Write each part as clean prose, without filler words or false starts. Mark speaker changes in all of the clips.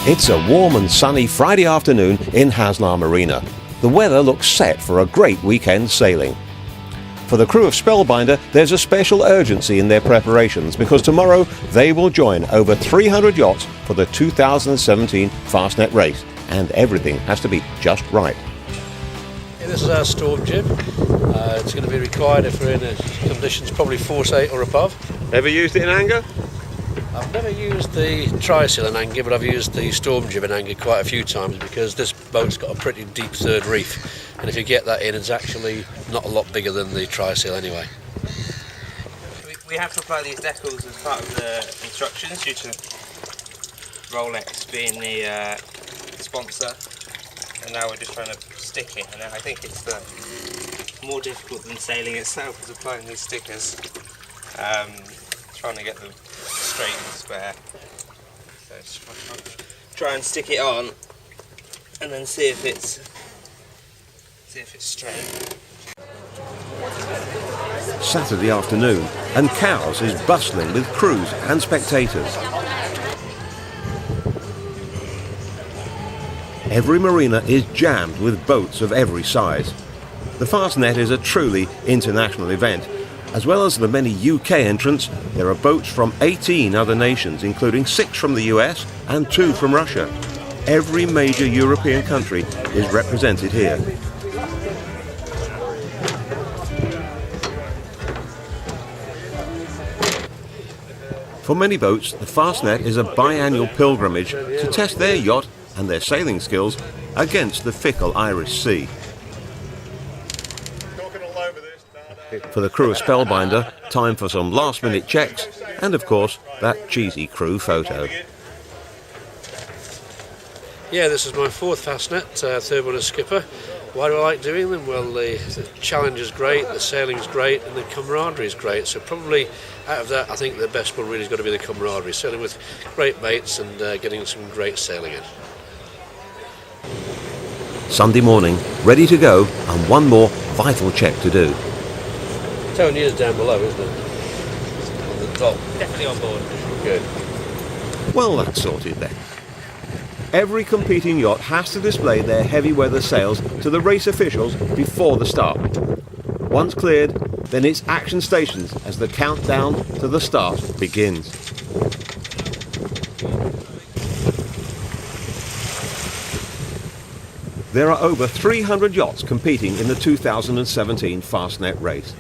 Speaker 1: It's a warm and sunny Friday afternoon in Haslar Marina. The weather looks set for a great weekend sailing. For the crew of Spellbinder, there's a special urgency in their preparations because tomorrow they will join over 300 yachts for the 2017 Fastnet race, and everything has to be just right.
Speaker 2: This is our storm jib. It's going to be required if we're in conditions probably force 8 or above.
Speaker 1: Ever used it in anger?
Speaker 2: I've never used the trysail in anger, but I've used the storm jib in anger quite a few times because this boat's got a pretty deep third reef, and if you get that in, it's actually not a lot bigger than the trysail anyway.
Speaker 3: We have to apply these decals as part of the instructions due to Rolex being the sponsor, and now we're just trying to stick it, and I think it's more difficult than sailing itself is applying these stickers, trying to get them straight and square. So just try and stick it on and then see if it's straight.
Speaker 1: Saturday afternoon, and Cowes is bustling with crews and spectators. Every marina is jammed with boats of every size. The Fastnet is a truly international event. As well as the many UK entrants, there are boats from 18 other nations, including 6 from the US and 2 from Russia. Every major European country is represented here. For many boats, the Fastnet is a biannual pilgrimage to test their yacht and their sailing skills against the fickle Irish Sea. For the crew of Spellbinder, time for some last-minute checks and, of course, that cheesy crew photo.
Speaker 2: Yeah, this is my 4th Fastnet, third one as skipper. Why do I like doing them? Well, the challenge is great, the sailing is great, and the camaraderie is great. So probably out of that, I think the best one really has got to be the camaraderie. Sailing with great mates and getting some great sailing in.
Speaker 1: Sunday morning, ready to go, and one more vital check to do.
Speaker 2: Towing is down below, isn't it? On the top.
Speaker 3: Definitely on board.
Speaker 2: Good.
Speaker 1: Well, that's sorted then. Every competing yacht has to display their heavy weather sails to the race officials before the start. Once cleared, then it's action stations as the countdown to the start begins. There are over 300 yachts competing in the 2017 Fastnet race.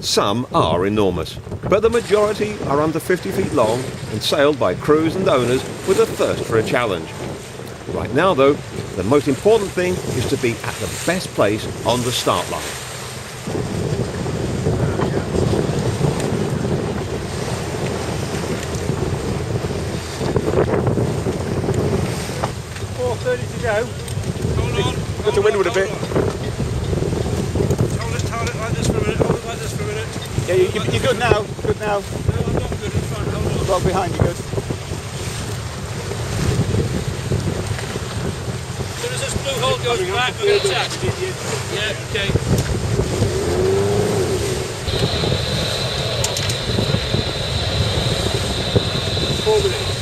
Speaker 1: Some are enormous, but the majority are under 50 feet long and sailed by crews and owners with a thirst for a challenge. Right now, though, the most important thing is to be at the best place on the start line.
Speaker 4: To go.
Speaker 3: Hold on.
Speaker 4: Got to windward a bit.
Speaker 3: Hold it like this for a minute. Hold it like this for a minute.
Speaker 4: Yeah, you're good now. Good now.
Speaker 3: No, I'm not good. I'm fine. Hold on.
Speaker 4: Well behind you, good.
Speaker 2: As soon as this blue hole goes back, we're going to attack. Yeah, okay.
Speaker 4: 4 minutes.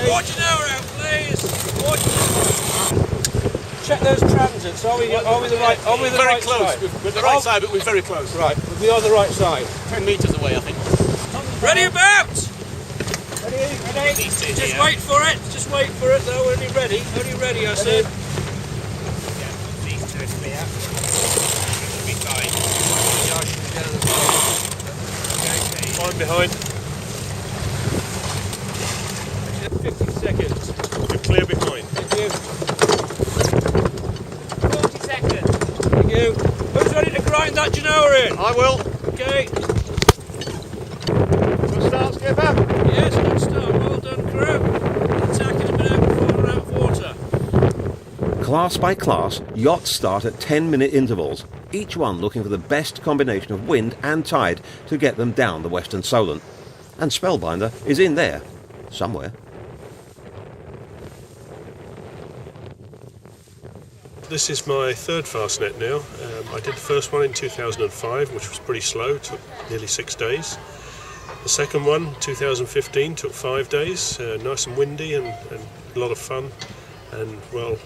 Speaker 3: Watch an hour out, please.
Speaker 4: Check those transits. Are we the right? Are we the
Speaker 5: Very
Speaker 4: right
Speaker 5: close.
Speaker 4: side?
Speaker 5: We're the right side, but we're very close.
Speaker 4: Right. We are the right side.
Speaker 5: 10 metres away, I think.
Speaker 3: Ready about?
Speaker 4: Ready?
Speaker 3: Just wait for it. Just wait for it, though. Only ready. Only ready, I said. Yeah, these two to be out. Should be fine.
Speaker 5: Fine behind.
Speaker 4: 50 seconds.
Speaker 5: You're clear behind.
Speaker 4: Thank you.
Speaker 3: 40 seconds.
Speaker 4: Thank you.
Speaker 3: Who's ready to grind that Genoa in?
Speaker 5: I will.
Speaker 3: Okay.
Speaker 5: Good start, skipper.
Speaker 3: Yes, good start. Well done, crew. Attacking a bit out before we're out of water.
Speaker 1: Class by class, yachts start at 10-minute intervals, each one looking for the best combination of wind and tide to get them down the Western Solent. And Spellbinder is in there, somewhere.
Speaker 5: This is my third Fastnet now. I did the first one in 2005, which was pretty slow, took nearly 6 days. The second one, 2015, took 5 days, nice and windy and a lot of fun. And well,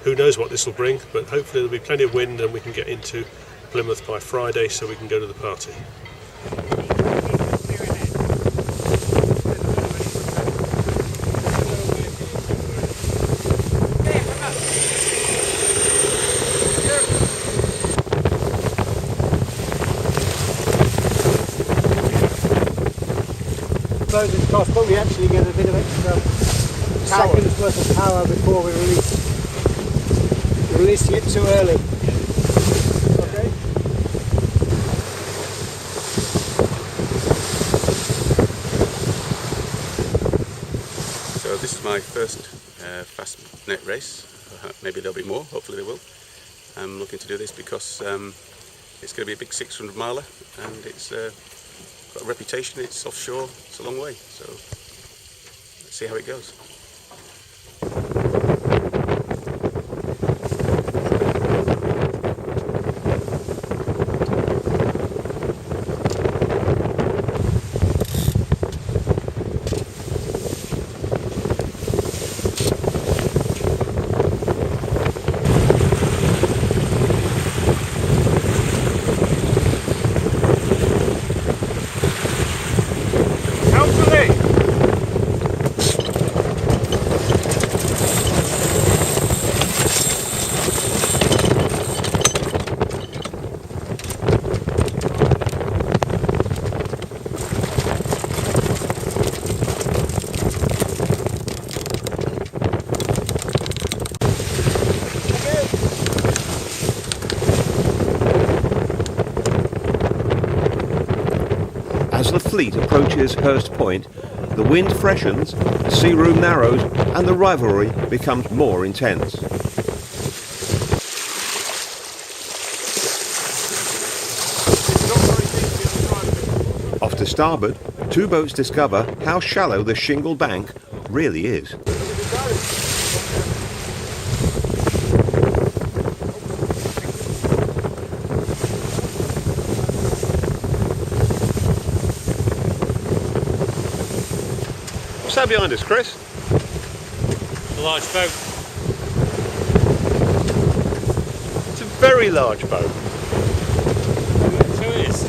Speaker 5: who knows what this will bring, but hopefully there'll be plenty of wind and we can get into Plymouth by Friday so we can go to the party.
Speaker 4: It's cost, but we actually get a bit of extra seconds worth of power before we release. We're releasing it too early. Okay.
Speaker 6: So this is my first Fastnet race. Maybe there'll be more, hopefully there will. I'm looking to do this because it's going to be a big 600 miler and it's got a reputation, it's offshore, it's a long way, so let's see how it goes.
Speaker 1: As the fleet approaches Hurst Point, the wind freshens, the sea room narrows, and the rivalry becomes more intense. Off to starboard, two boats discover how shallow the shingle bank really is.
Speaker 5: What's that behind us, Chris?
Speaker 4: A large boat.
Speaker 5: It's a very large boat.
Speaker 4: So it is.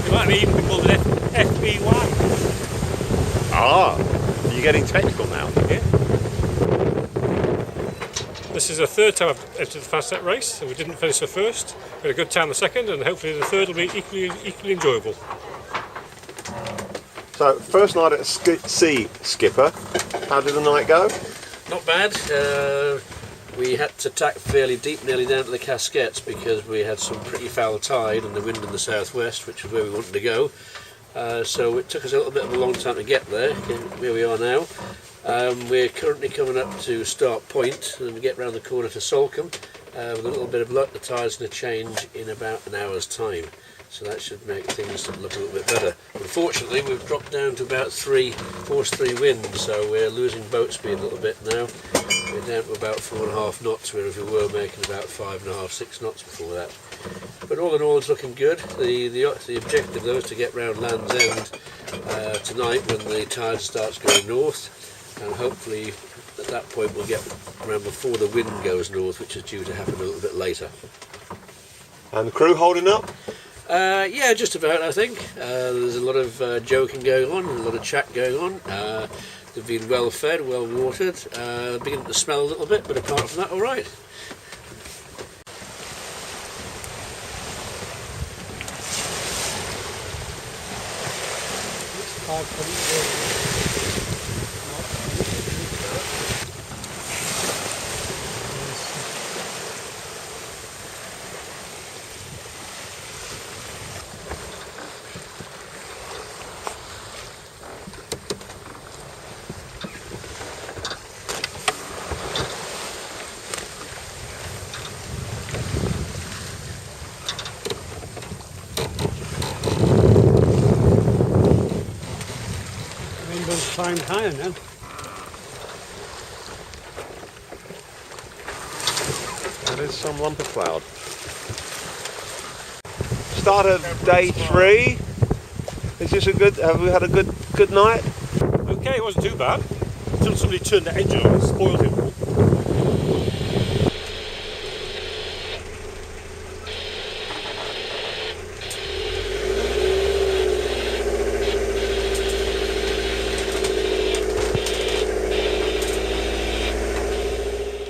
Speaker 4: It might even be called an FBY.
Speaker 5: Ah, you're getting technical now.
Speaker 4: Yeah. This is the third time I've entered the Fastnet race, and we didn't finish the first. We had a good time the second, and hopefully the third will be equally enjoyable.
Speaker 5: So, first night at sea, Skipper. How did the night go?
Speaker 2: Not bad. We had to tack fairly deep, nearly down to the Casquettes, because we had some pretty foul tide and the wind in the southwest, which is where we wanted to go. So it took us a little bit of a long time to get there. Here we are now. We're currently coming up to Start Point and we get round the corner to Salcombe. With a little bit of luck, the tide's going to change in about an hour's time. So that should make things look a little bit better. Unfortunately, we've dropped down to about force 3 wind, so we're losing boat speed a little bit now. We're down to about 4.5 knots, whereas we were making about 5.5, 6 knots before that. But all in all, it's looking good. The objective though is to get round Land's End tonight when the tide starts going north, and hopefully at that point we'll get around before the wind goes north, which is due to happen a little bit later.
Speaker 5: And the crew holding up?
Speaker 2: Yeah, just about, I think. There's a lot of joking going on, a lot of chat going on. They've been well fed, well watered, beginning to smell a little bit, but apart from that, all right.
Speaker 4: Climbed higher now.
Speaker 1: That is some lump of cloud. Start of day 3. Is this a good? Have we had a good night?
Speaker 5: Okay, it wasn't too bad. Until somebody turned the engine on and spoiled it all.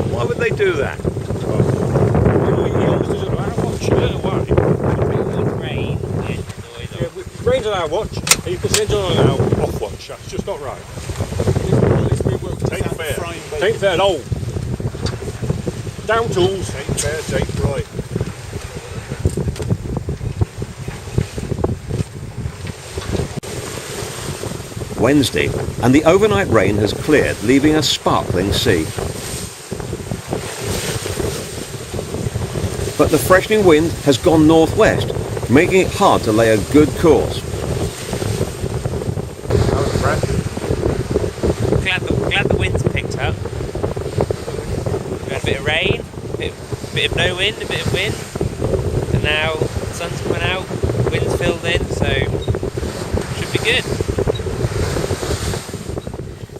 Speaker 1: Why would they do that?
Speaker 5: It rains on our watch, and you put the engine on our off watch. That's just not right. Ain't fair. Ain't fair at all. Down tools. Ain't fair, ain't right.
Speaker 1: Wednesday, and the overnight rain has cleared, leaving a sparkling sea. But the freshening wind has gone northwest, making it hard to lay a good course.
Speaker 3: Glad the wind's picked up. We had a bit of rain, a bit of no wind, a bit of wind, and now the sun's coming out, wind's filled in, so should be good.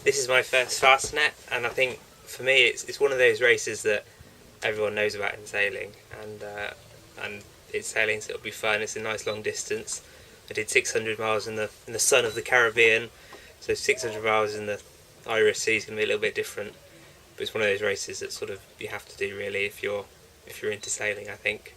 Speaker 3: This is my first Fastnet, and I think for me it's one of those races that everyone knows about in sailing, and it's sailing, so it'll be fun. It's a nice long distance. I did 600 miles in the sun of the Caribbean, so 600 miles in the Irish Sea is going to be a little bit different, but it's one of those races that sort of you have to do really if you're into sailing, I think.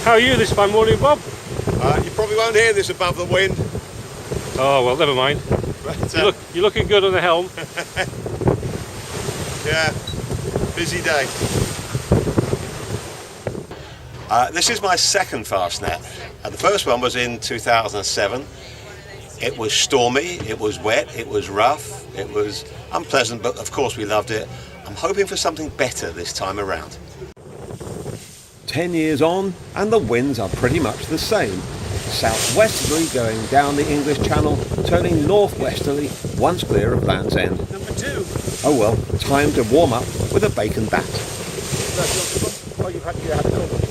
Speaker 5: How are you this fine morning, Bob?
Speaker 1: You probably won't hear this above the wind.
Speaker 5: Oh, well, never mind.
Speaker 1: But,
Speaker 5: You're looking good on the helm.
Speaker 1: yeah, busy day. This is my second Fastnet. The first one was in 2007. It was stormy, it was wet, it was rough, it was unpleasant, but of course we loved it. I'm hoping for something better this time around. 10 years on, and the winds are pretty much the same. Southwesterly going down the English Channel, turning northwesterly once clear of Land's End.
Speaker 4: Number 2.
Speaker 1: Oh well, time to warm up with a bacon bat.
Speaker 4: Oh, you had cover.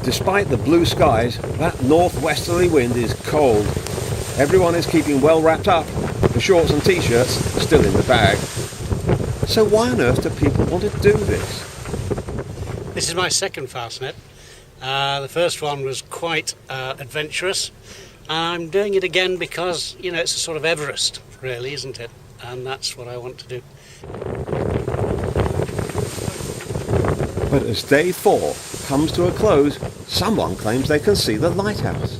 Speaker 1: Despite the blue skies, that northwesterly wind is cold. Everyone is keeping well wrapped up. The shorts and t-shirts are still in the bag. So why on earth do people want to do this?
Speaker 7: This is my second Fastnet. The first one was quite adventurous. I'm doing it again because, you know, it's a sort of Everest, really, isn't it? And that's what I want to do.
Speaker 1: But as day 4 comes to a close, someone claims they can see the lighthouse.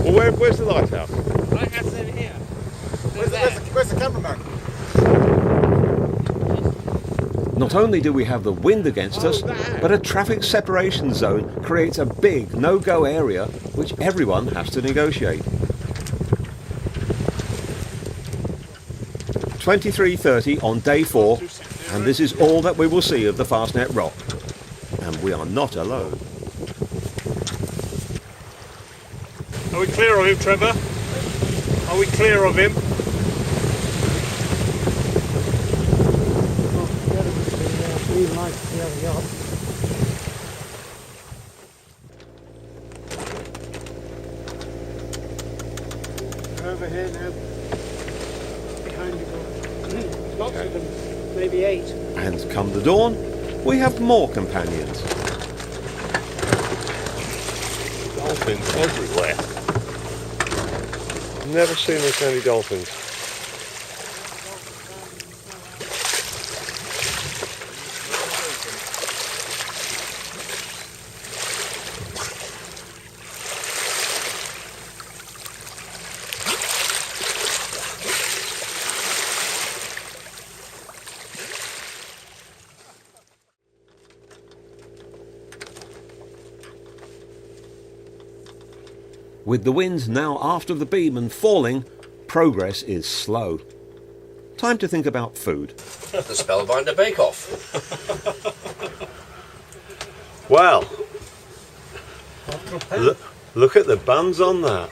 Speaker 1: Well, where's the lighthouse?
Speaker 3: Lighthouse over here.
Speaker 4: Where's the cameraman?
Speaker 1: Not only do we have the wind against us, but a traffic separation zone creates a big no-go area which everyone has to negotiate. 23:30 on day 4, and this is all that we will see of the Fastnet Rock. And we are not alone.
Speaker 5: Are we clear of him, Trevor? Are we clear of him?
Speaker 4: Green light for the other yacht. Over here now. Behind you. Lots of them. Maybe 8.
Speaker 1: And come the dawn, we have more companions. Dolphins everywhere. Never seen this many dolphins. With the wind now aft of the beam and falling, progress is slow. Time to think about food.
Speaker 2: The Spellbinder bake-off.
Speaker 1: Well, look at the buns on that.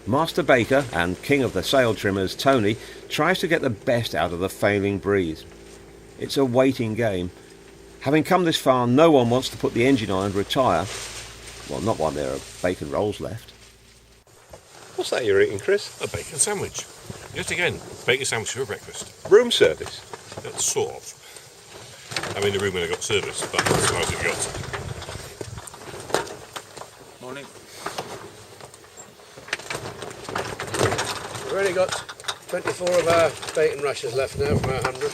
Speaker 1: Master Baker and King of the Sail Trimmers, Tony, tries to get the best out of the failing breeze. It's a waiting game. Having come this far, no one wants to put the engine on and retire. Well, not while there are bacon rolls left. What's that you're eating, Chris?
Speaker 5: A bacon sandwich. Yet again, bacon sandwich for breakfast.
Speaker 1: Room service.
Speaker 5: That's sort of. I'm in the room when I got service, but that's as far as it got.
Speaker 6: Morning.
Speaker 2: We've only got 24 of our bacon rashers left now from our 100.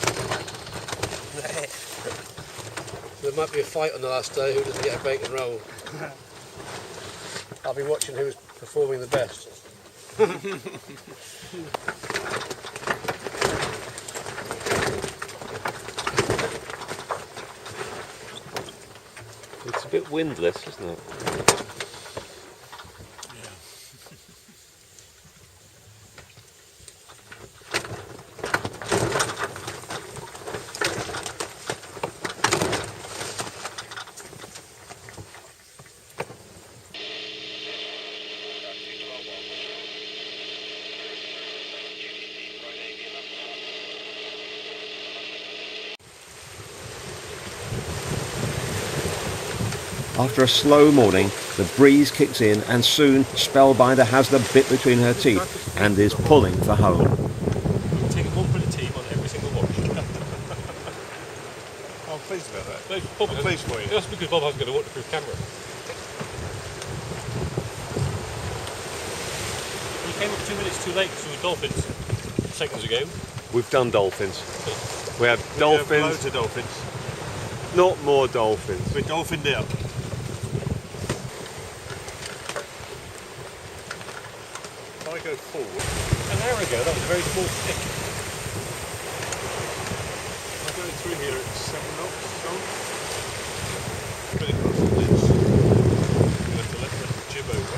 Speaker 2: There might be a fight on the last day who doesn't get a bacon roll. I'll be watching who's performing the best.
Speaker 1: It's a bit windless, isn't it? After a slow morning, the breeze kicks in and soon Spellbinder has the bit between her teeth and is pulling for home.
Speaker 5: Take one for the team on every single watch.
Speaker 8: I'm pleased about that.
Speaker 5: Bob,
Speaker 8: I'm pleased for you.
Speaker 5: That's because Bob hasn't got a waterproof camera. You came up 2 minutes too late because we were dolphins seconds ago.
Speaker 1: We've done dolphins. We had
Speaker 8: Loads
Speaker 1: dolphins,
Speaker 8: of dolphins.
Speaker 1: not more dolphins.
Speaker 8: We're dolphined out. If I go forward,
Speaker 5: An hour ago, that was a very small stick.
Speaker 8: I'm going through here at 7 knots. Pretty close to this.
Speaker 5: You have to let the jib over.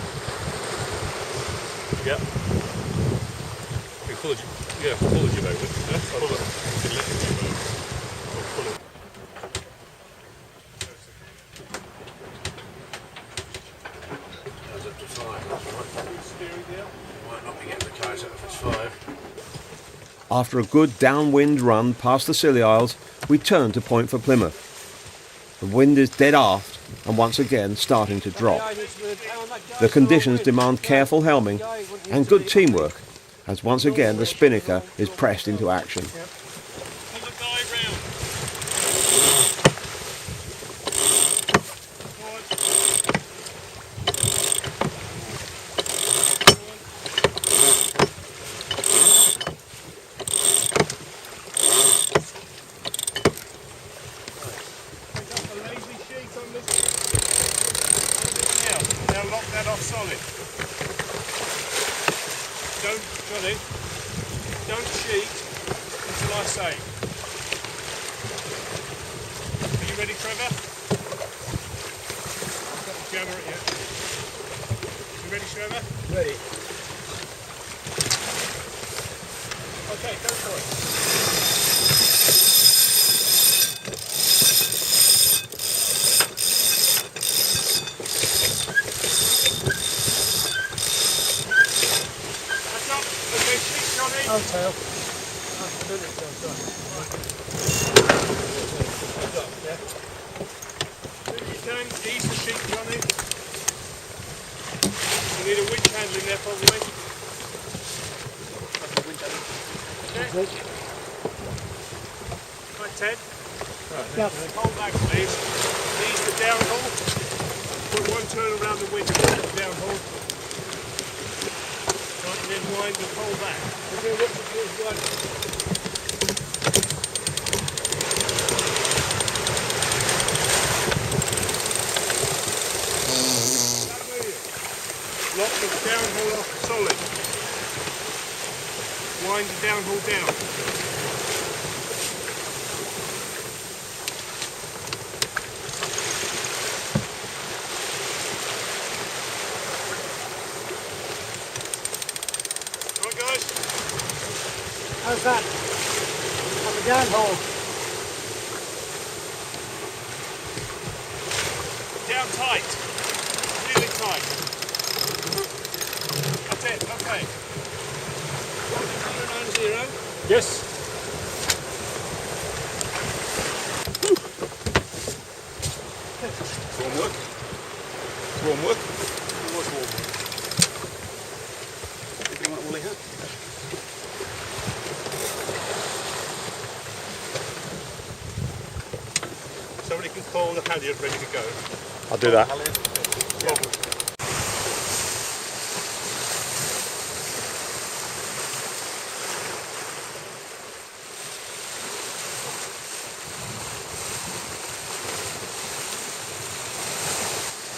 Speaker 5: Yeah. You pull the jib, you have to pull the jib over. Pull it. You can let the jib over. Or pull it.
Speaker 2: That's up to 5, that's right.
Speaker 8: Steering now.
Speaker 2: Might not be getting the cars up if it's 5.
Speaker 1: After a good downwind run past the Scilly Isles, we turn to point for Plymouth. The wind is dead aft and once again starting to drop. The conditions demand careful helming and good teamwork, as once again the spinnaker is pressed into action.
Speaker 5: Pull the guy round.
Speaker 8: Now lock that off solid. Don't, Johnny, don't cheat until I say. Are you ready, Trevor? I've got the camera here. You ready, Trevor?
Speaker 2: Ready.
Speaker 8: Okay, go for it.
Speaker 4: I'll tell.
Speaker 8: You can ease the sheet, Johnny. You need a winch handling there, probably. Okay. Right, Ted.
Speaker 4: Yep.
Speaker 8: Hold back, please. Ease the downhaul. Put one turn around the winch, downhaul. Right, and then wind the pole back. Okay, what the Lock the downhaul off solid. Wind the downhaul down. Right guys.
Speaker 4: How's that? On the downhole.
Speaker 8: Down tight. Really tight. That's it, okay.
Speaker 2: 1090.
Speaker 8: Yes.
Speaker 6: Warm work. Warm work.
Speaker 8: It was warm.
Speaker 6: Anything like woolly hat?
Speaker 8: Somebody can call the halyard ready to go.
Speaker 1: I'll do that.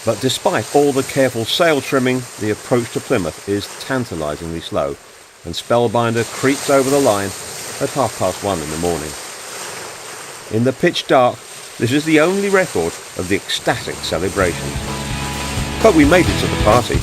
Speaker 1: But despite all the careful sail trimming, the approach to Plymouth is tantalisingly slow, and Spellbinder creeps over the line at 1:30 in the morning. In the pitch dark, this is the only record of the ecstatic celebrations. But we made it to the party.